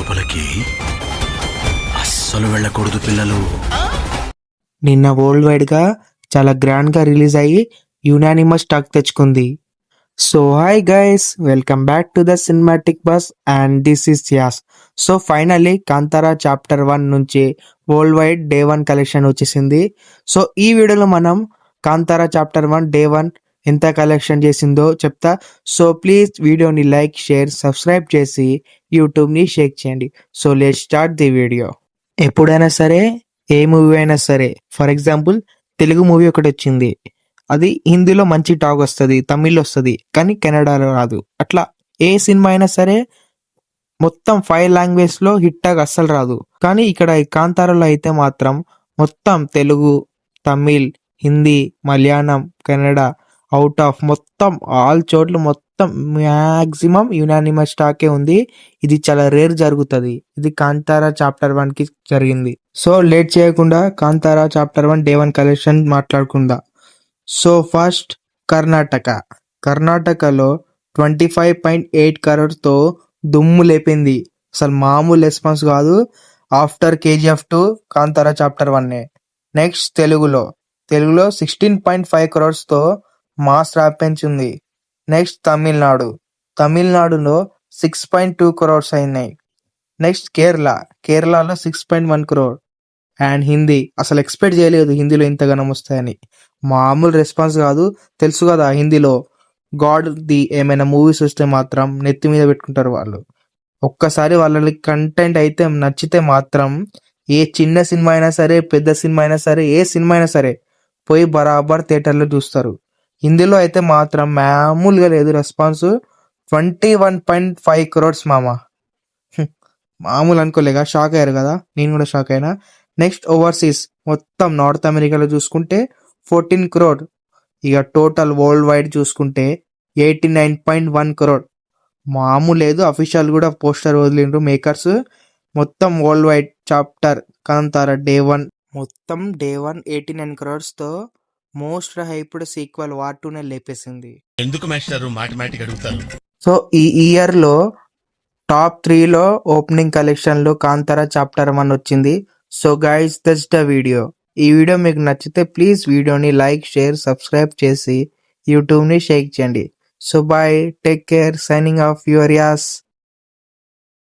లోపలికి అస్సలు వెళ్ళకూడదు పిల్లలు. నిన్న వరల్డ్ వైడ్ గా చాలా గ్రాండ్ గా రిలీజ్ అయ్యి యునానిమస్ టాక్ తెచ్చుకుంది. So hi guys, welcome back to the cinematic buzz and this is యాస్. సో ఫైనల్లీ కాంతారా చాప్టర్ 1 నుంచి వరల్డ్ వైడ్ డే 1 కలెక్షన్ వచ్చేసింది. సో ఈ వీడియోలో మనం కాంతారా చాప్టర్ 1 డే 1 ఎంత కలెక్షన్ చేసిందో చెప్తా. సో ప్లీజ్ వీడియోని లైక్, షేర్, సబ్స్క్రైబ్ చేసి యూట్యూబ్ని షేక్ చేయండి. So let start the video. ఎప్పుడైనా సరే ఏ మూవీ అయినా సరే, ఫర్ ఎగ్జాంపుల్ తెలుగు మూవీ ఒకటి వచ్చింది, అది హిందీలో మంచి టాక్ వస్తుంది, తమిళ్లో వస్తుంది, కానీ కెనడాలో రాదు. అట్లా ఏ సినిమా అయినా సరే మొత్తం 5 లాంగ్వేజ్ లో హిట్ టాక్ అస్సలు రాదు. కానీ ఇక్కడ ఈ కాంతారాలో అయితే మాత్రం మొత్తం Telugu, Tamil, Hindi, Malayalam, Canada, out of మొత్తం ఆల్ చోట్ల మొత్తం మ్యాక్సిమం యునానిమస్ టాకే ఉంది. ఇది చాలా రేర్ జరుగుతుంది. ఇది కాంతారా చాప్టర్ 1 కి జరిగింది. సో లేట్ చేయకుండా కాంతారా చాప్టర్ 1 డే 1 కలెక్షన్ మాట్లాడుకుందాం. సో ఫస్ట్ కర్ణాటకలో 25.8 crores దుమ్ము లేపింది. అసలు మామూలు రెస్పాన్స్ కాదు. After KGF 2 Kantara chapter 1. Next తెలుగులో 16.5 crores మాస్ ర్యాపెన్స్ ఉంది. నెక్స్ట్ తమిళనాడులో 6.2 crores అయినాయి. నెక్స్ట్ కేరళలో 6.1 crore. అండ్ హిందీ అసలు ఎక్స్పెక్ట్ చేయలేదు హిందీలో ఇంతగానం వస్తాయని. మామూలు రెస్పాన్స్ కాదు. తెలుసు కదా, హిందీలో గాడ్ ది ఏమైనా మూవీస్ వస్తే మాత్రం నెత్తి మీద పెట్టుకుంటారు వాళ్ళు. ఒక్కసారి వాళ్ళకి కంటెంట్ అయితే నచ్చితే మాత్రం ఏ చిన్న సినిమా అయినా సరే, పెద్ద సినిమా అయినా సరే, ఏ సినిమా అయినా సరే పోయి బరాబర్ థియేటర్లో చూస్తారు. హిందీలో అయితే మాత్రం మామూలుగా లేదు రెస్పాన్స్. 21.5 crores మామ. మామూలు అనుకోలేక షాక్ అయ్యారు కదా, నేను కూడా షాక్ అయినా. నెక్స్ట్ ఓవర్సీస్ మొత్తం నార్త్ అమెరికాలో చూసుకుంటే 14 crore. ఇక టోటల్ వరల్డ్ వైడ్ చూసుకుంటే 89.1 crore. మామూలు లేదు. అఫీషియల్ కూడా పోస్టర్ వదిలిండ్రు మేకర్స్. మొత్తం world wide chapter Kantara day 1 89 crores most hyped sequel war 2 లేపేసింది. ఎందుకు మాస్టర్ మాటిమాటికి అడుగుతారు? సో ఈ ఇయర్ లో టాప్ 3 ఓపెనింగ్ కలెక్షన్ లో కాంతారా చాప్టర్ 1 వచ్చింది. So guys, that's the video. ఈ వీడియో మీకు నచ్చితే ప్లీజ్ వీడియోని లైక్, షేర్, సబ్స్క్రైబ్ చేసి యూట్యూబ్ని షేక్ చేయండి. So bye, take care, signing off your as.